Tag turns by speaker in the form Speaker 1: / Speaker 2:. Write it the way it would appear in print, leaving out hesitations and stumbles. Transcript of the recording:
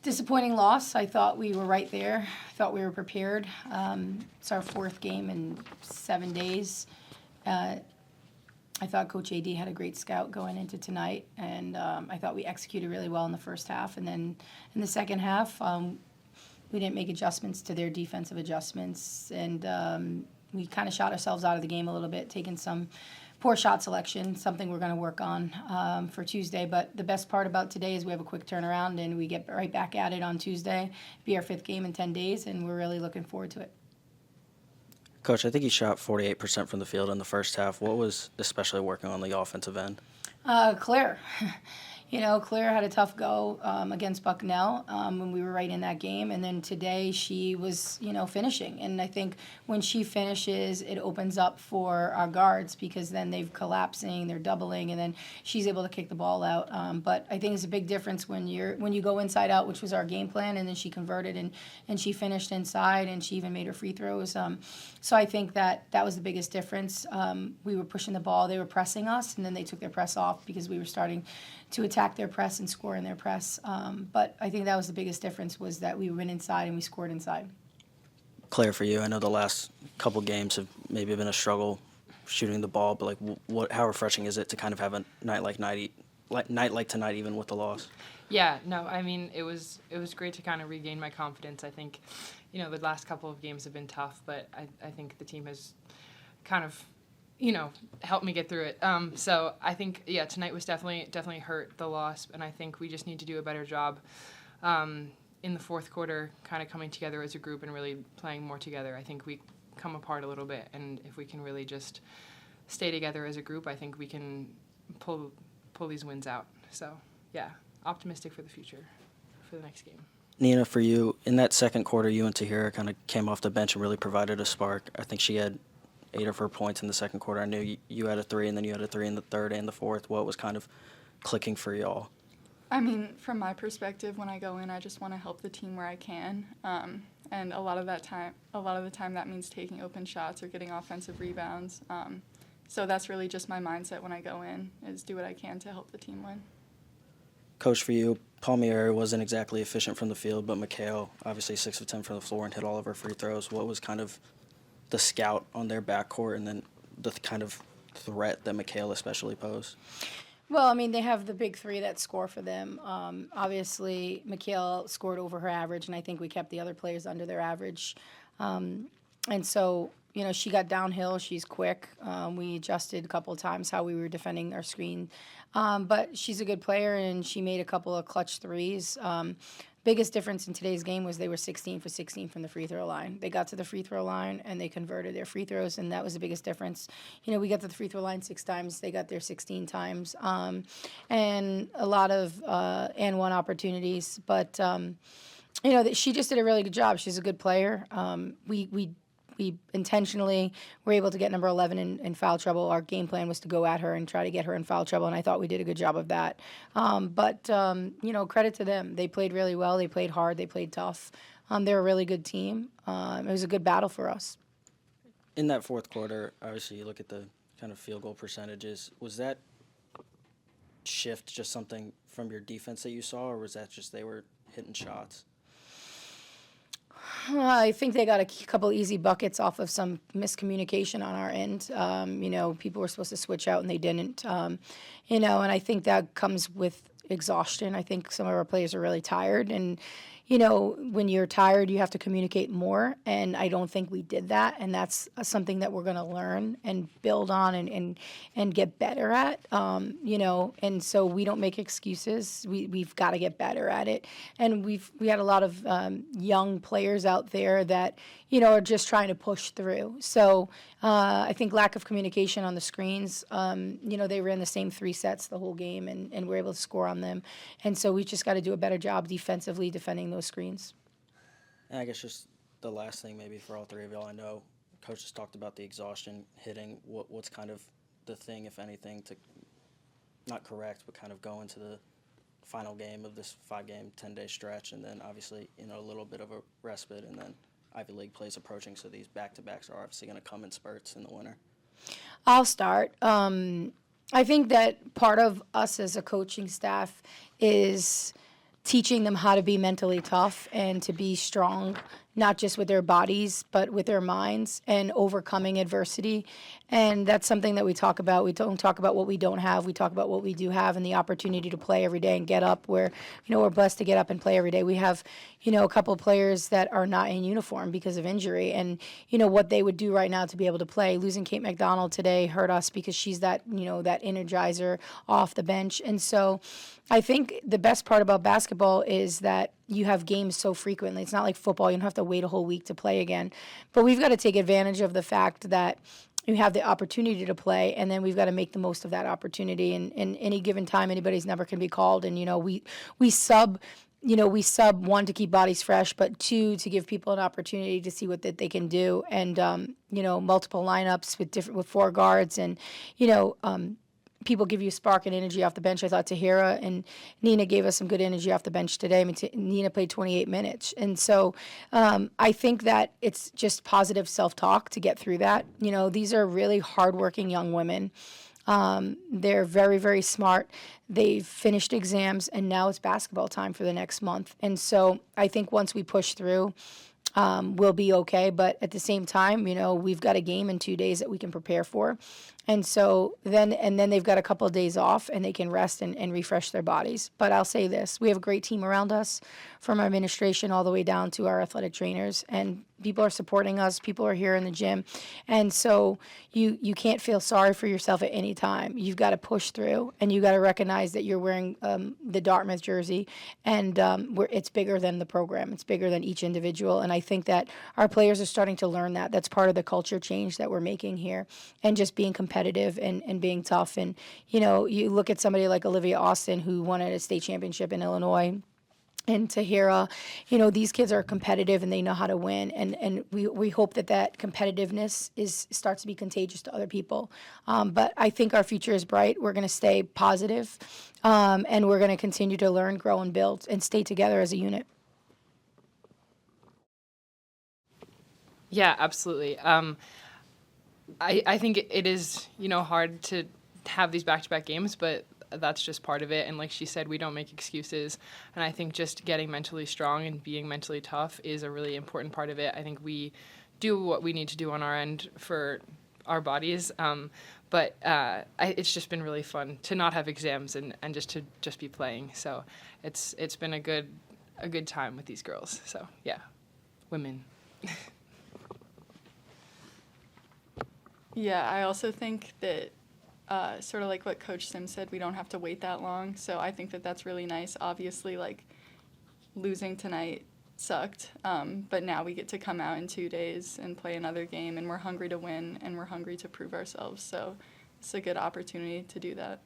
Speaker 1: Disappointing loss. I thought we were right there. I thought we were prepared. It's our fourth game in 7 days. I thought Coach AD had a great scout going into tonight, and I thought we executed really well in the first half. And then in the second half, we didn't make adjustments to their defensive adjustments, and we kind of shot ourselves out of the game a little bit, taking some poor shot selection, something we're going to work on for Tuesday. But the best part about today is we have a quick turnaround, and we get right back at it on Tuesday. Be our fifth game in 10 days, and we're really looking forward to it.
Speaker 2: Coach, I think you shot 48% from the field in the first half. What was especially working on the offensive end?
Speaker 1: Clare. Clare had a tough go against Bucknell when we were right in that game. And then today she was, finishing. And I think when she finishes, it opens up for our guards because then they're collapsing, they're doubling, and then she's able to kick the ball out. But I think it's a big difference when you go inside out, which was our game plan, and then she converted and she finished inside, and she even made her free throws. So I think that was the biggest difference. We were pushing the ball, they were pressing us, and then they took their press off because we were starting to attack their press and score in their press. But I think that was the biggest difference, was that we went inside and we scored inside.
Speaker 2: Claire, for you, I know the last couple games have maybe been a struggle shooting the ball, but how refreshing is it to kind of have a night like tonight, even with the loss?
Speaker 3: Yeah, no, I mean, it was great to kind of regain my confidence. I think, the last couple of games have been tough, but I think the team has kind of helped me get through it. So I think, tonight was definitely hurt, the loss, and I think we just need to do a better job in the fourth quarter, kind of coming together as a group and really playing more together. I think we come apart a little bit, and if we can really just stay together as a group, I think we can pull these wins out. So, yeah, optimistic for the future, for the next game.
Speaker 2: Nina, for you, in that second quarter, you and Tahira kind of came off the bench and really provided a spark. I think she had 8 of her points in the second quarter. I knew you had a 3, and then you had a 3 in the third and the fourth. What was kind of clicking for y'all?
Speaker 4: I mean, from my perspective, when I go in, I just want to help the team where I can. And a lot of the time that means taking open shots or getting offensive rebounds. So that's really just my mindset when I go in, is do what I can to help the team win.
Speaker 2: Coach, for you, Meyer wasn't exactly efficient from the field, but Mikhail, obviously 6 of 10 from the floor and hit all of her free throws. What was kind of the scout on their backcourt, and then the kind of threat that Mikhail especially posed?
Speaker 1: Well, I mean, they have the big three that score for them. Obviously, Mikhail scored over her average, and I think we kept the other players under their average. And so, she got downhill. She's quick. We adjusted a couple of times how we were defending our screen. But she's a good player, and she made a couple of clutch threes. Biggest difference in today's game was they were 16 for 16 from the free throw line. They got to the free throw line, and they converted their free throws, and that was the biggest difference. We got to the free throw line 6 times. They got there 16 times. And a lot of and one opportunities. But, she just did a really good job. She's a good player. We intentionally were able to get number 11 in foul trouble. Our game plan was to go at her and try to get her in foul trouble, and I thought we did a good job of that. But credit to them. They played really well. They played hard. They played tough. They're a really good team. It was a good battle for us.
Speaker 2: In that fourth quarter, obviously you look at the kind of field goal percentages. Was that shift just something from your defense that you saw, or was that just they were hitting shots?
Speaker 1: I think they got a couple easy buckets off of some miscommunication on our end. People were supposed to switch out and they didn't. And I think that comes with exhaustion. I think some of our players are really tired, and when you're tired, you have to communicate more, and I don't think we did that, and that's something that we're going to learn and build on and get better at, and so we don't make excuses. We've got to get better at it, and we had a lot of young players out there that, are just trying to push through. So I think lack of communication on the screens, they ran the same 3 sets the whole game, and we're able to score on them, and so we just got to do a better job defensively defending those screens.
Speaker 2: And I guess just the last thing maybe for all 3 of y'all, I know Coach just talked about the exhaustion hitting. What's kind of the thing, if anything, to not correct, but kind of go into the final game of this 5-game, 10-day stretch, and then obviously, a little bit of a respite, and then Ivy League plays approaching, so these back-to-backs are obviously going to come in spurts in the winter.
Speaker 1: I'll start. I think that part of us as a coaching staff is teaching them how to be mentally tough and to be strong, not just with their bodies, but with their minds and overcoming adversity. And that's something that we talk about. We don't talk about what we don't have. We talk about what we do have and the opportunity to play every day and get up where, we're blessed to get up and play every day. We have, a couple of players that are not in uniform because of injury and, what they would do right now to be able to play. Losing Kate McDonald today hurt us because she's that, that energizer off the bench. And so I think the best part about basketball is that you have games so frequently. It's not like football. You don't have to wait a whole week to play again. But we've got to take advantage of the fact that you have the opportunity to play, and then we've got to make the most of that opportunity. And in any given time, anybody's number can be called. And, we sub one to keep bodies fresh, but two to give people an opportunity to see what that they can do. And, multiple lineups with four guards and, people give you spark and energy off the bench. I thought Tahira and Nina gave us some good energy off the bench today. I mean, Nina played 28 minutes. And so I think that it's just positive self-talk to get through that. These are really hardworking young women. They're very, very smart. They've finished exams, and now it's basketball time for the next month. And so I think once we push through, we'll be okay. But at the same time, we've got a game in 2 days that we can prepare for. And so then they've got a couple of days off and they can rest and refresh their bodies. But I'll say this, we have a great team around us, from our administration all the way down to our athletic trainers, and people are supporting us. People are here in the gym. And so you can't feel sorry for yourself at any time. You've got to push through, and you got to recognize that you're wearing the Dartmouth jersey, and it's bigger than the program. It's bigger than each individual. And I think that our players are starting to learn that. That's part of the culture change that we're making here, and just being competitive and being tough. And, you look at somebody like Olivia Austin, who won at a state championship in Illinois, and Tahira, these kids are competitive and they know how to win. And we hope that competitiveness starts to be contagious to other people. But I think our future is bright. We're going to stay positive, and we're going to continue to learn, grow, and build, and stay together as a unit.
Speaker 3: Yeah, absolutely. I think it is, hard to have these back-to-back games, but that's just part of it. And like she said, we don't make excuses. And I think just getting mentally strong and being mentally tough is a really important part of it. I think we do what we need to do on our end for our bodies. But it's just been really fun to not have exams and just to just be playing. So it's been a good time with these girls. So yeah, women.
Speaker 4: Yeah, I also think that sort of like what Coach Sim said, we don't have to wait that long. So I think that that's really nice. Obviously, like, losing tonight sucked, but now we get to come out in 2 days and play another game, and we're hungry to win, and we're hungry to prove ourselves. So it's a good opportunity to do that.